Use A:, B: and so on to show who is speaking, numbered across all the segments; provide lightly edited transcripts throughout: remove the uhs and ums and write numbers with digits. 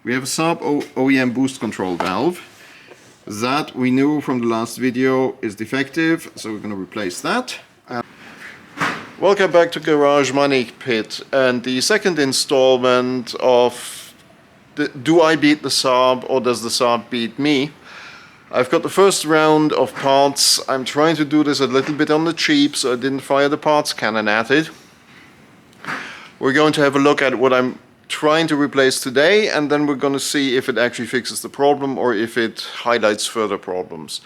A: We have a SAAB OEM boost control valve that we knew from the last video is defective, so we're going to replace that. Welcome back to Garage Money Pit and the second installment of Do I beat the SAAB or does the SAAB beat me? I've got the first round of parts. I'm trying to do this a little bit on the cheap, so I didn't fire the parts cannon at it. We're going to have a look at what I'm trying to replace today, and then we're going to see if it actually fixes the problem or if it highlights further problems.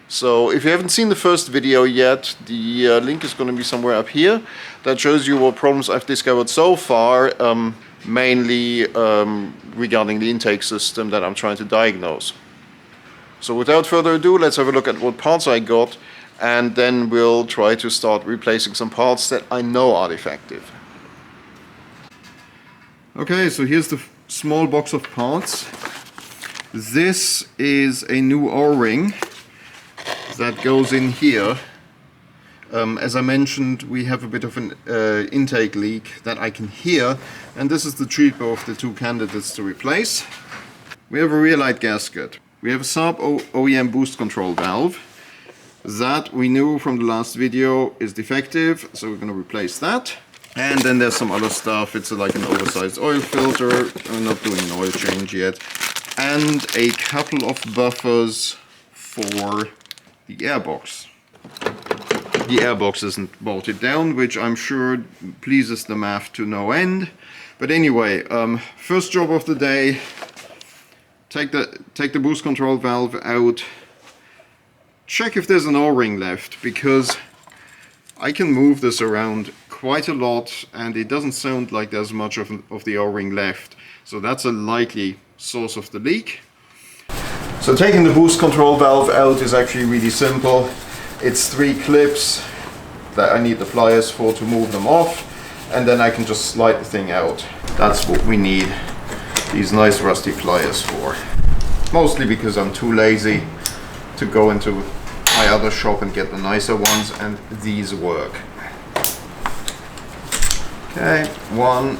A: So if you haven't seen the first video yet, the link is going to be somewhere up here. That shows you what problems I've discovered so far, mainly regarding the intake system that I'm trying to diagnose. So without further ado, let's have a look at what parts I got, and then we'll try to start replacing some parts that I know are defective. Okay, so here's the small box of parts. This is a new O-ring that goes in here. As I mentioned, we have a bit of an intake leak that I can hear, and this is the cheaper of the two candidates to replace. We have a rear light gasket. We have a SAAB OEM boost control valve that we knew from the last video is defective, so we're going to replace that. And then there's some other stuff. It's like an oversized oil filter. I'm not doing an oil change yet. And a couple of buffers for the airbox. The airbox isn't bolted down, which I'm sure pleases the math to no end. But anyway, first job of the day. Take the boost control valve out. Check if there's an O-ring left, because I can move this around quite a lot and it doesn't sound like there's much of the O-ring left. So that's a likely source of the leak. So taking the boost control valve out is actually really simple. It's 3 clips that I need the pliers for to move them off, and then I can just slide the thing out. That's what we need these nice rusty pliers for. Mostly because I'm too lazy to go into my other shop and get the nicer ones, and these work. Okay, 1,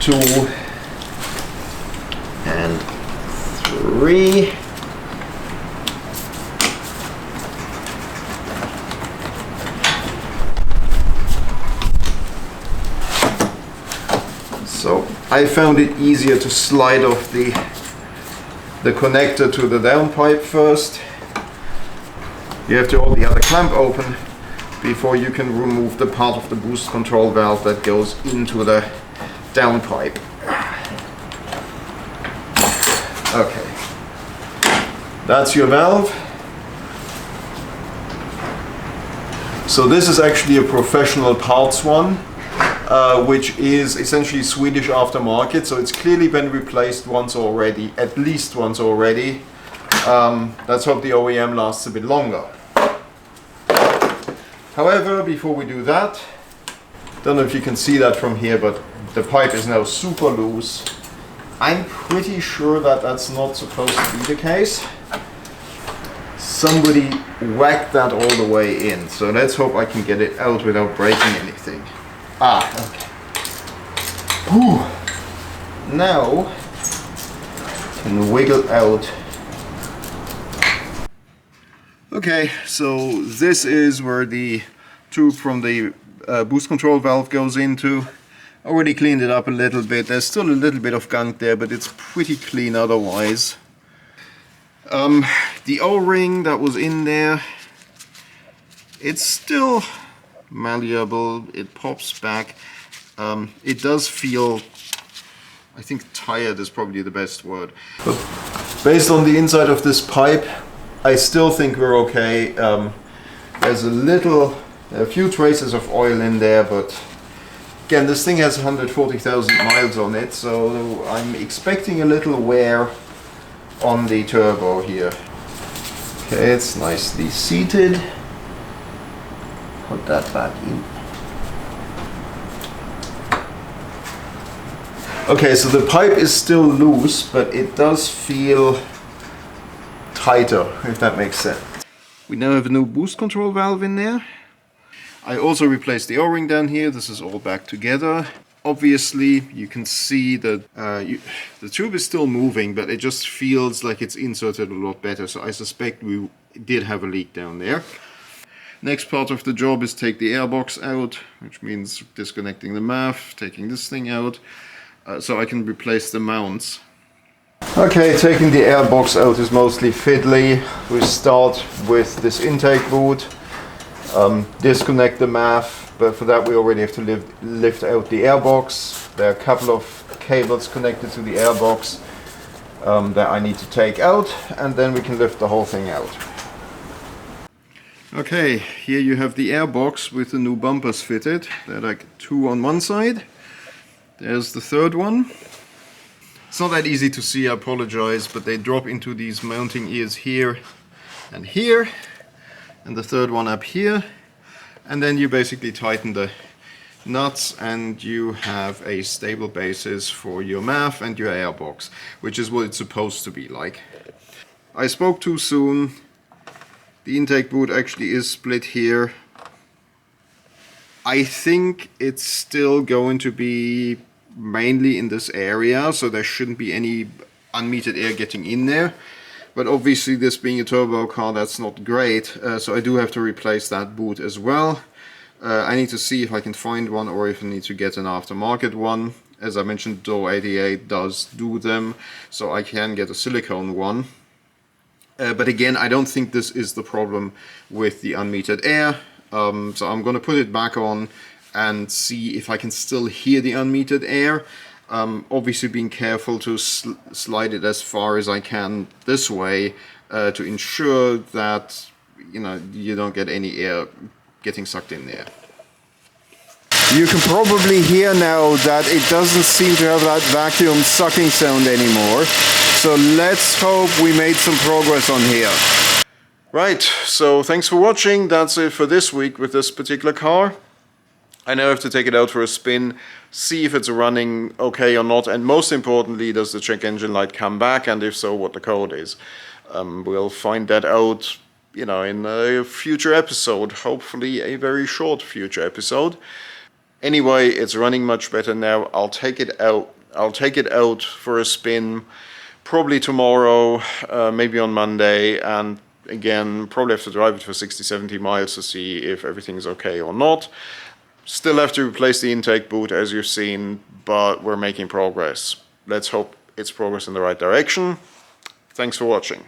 A: 2, and 3. So I found it easier to slide off the connector to the downpipe first. You have to hold the other clamp open before you can remove the part of the boost control valve that goes into the downpipe. Okay, that's your valve. So this is actually a professional parts one, which is essentially Swedish aftermarket, so it's clearly been replaced once already, at least once already. Let's hope the OEM lasts a bit longer. However, before we do that, don't know if you can see that from here, but the pipe is now super loose. I'm pretty sure that that's not supposed to be the case. Somebody whacked that all the way in, so let's hope I can get it out without breaking anything. Ah, okay. Whew. Now, can wiggle out. Okay, so this is where the tube from the boost control valve goes into. Already cleaned it up a little bit. There's still a little bit of gunk there, but it's pretty clean otherwise. The O-ring that was in there, it's still malleable. It pops back. It does feel, I think tired is probably the best word. But based on the inside of this pipe, I still think we're okay. There's a few traces of oil in there, but again, this thing has 140,000 miles on it, so I'm expecting a little wear on the turbo here. Okay, it's nicely seated. Put that back in. Okay, so the pipe is still loose, but it does feel tighter, if that makes sense. We now have a new boost control valve in there. I also replaced the O-ring down here. This is all back together. Obviously, you can see that the tube is still moving, but it just feels like it's inserted a lot better. So I suspect we did have a leak down there. Next part of the job is take the airbox out, which means disconnecting the MAF, taking this thing out, so I can replace the mounts. Okay, taking the airbox out is mostly fiddly. We start with this intake boot, disconnect the MAF, but for that we already have to lift out the airbox. There are a couple of cables connected to the airbox that I need to take out, and then we can lift the whole thing out. Okay, here you have the airbox with the new bumpers fitted. There are like two on one side. There's the third one. It's not that easy to see, I apologize, but they drop into these mounting ears here and here, and the third one up here. And then you basically tighten the nuts and you have a stable basis for your MAF and your airbox, which is what it's supposed to be like. I spoke too soon. The intake boot actually is split here. I think it's still going to be mainly in this area, so there shouldn't be any unmetered air getting in there. But obviously, this being a turbo car, that's not great, so I do have to replace that boot as well. I need to see if I can find one or if I need to get an aftermarket one. As I mentioned, Door 88 does do them, so I can get a silicone one. But again, I don't think this is the problem with the unmetered air, so I'm going to put it back on and see if I can still hear the unmetered air. Obviously being careful to slide it as far as I can this way to ensure that you don't get any air getting sucked in there. You can probably hear now that it doesn't seem to have that vacuum sucking sound anymore. So let's hope we made some progress on here. Right, so thanks for watching. That's it for this week with this particular car. I now have to take it out for a spin, see if it's running okay or not, and most importantly, does the check engine light come back, and if so, what the code is. We'll find that out, in a future episode, hopefully a very short future episode. Anyway, it's running much better now. I'll take it out for a spin, probably tomorrow, maybe on Monday, and again, probably have to drive it for 60-70 miles to see if everything's okay or not. Still have to replace the intake boot, as you've seen, but we're making progress. Let's hope it's progress in the right direction. Thanks for watching.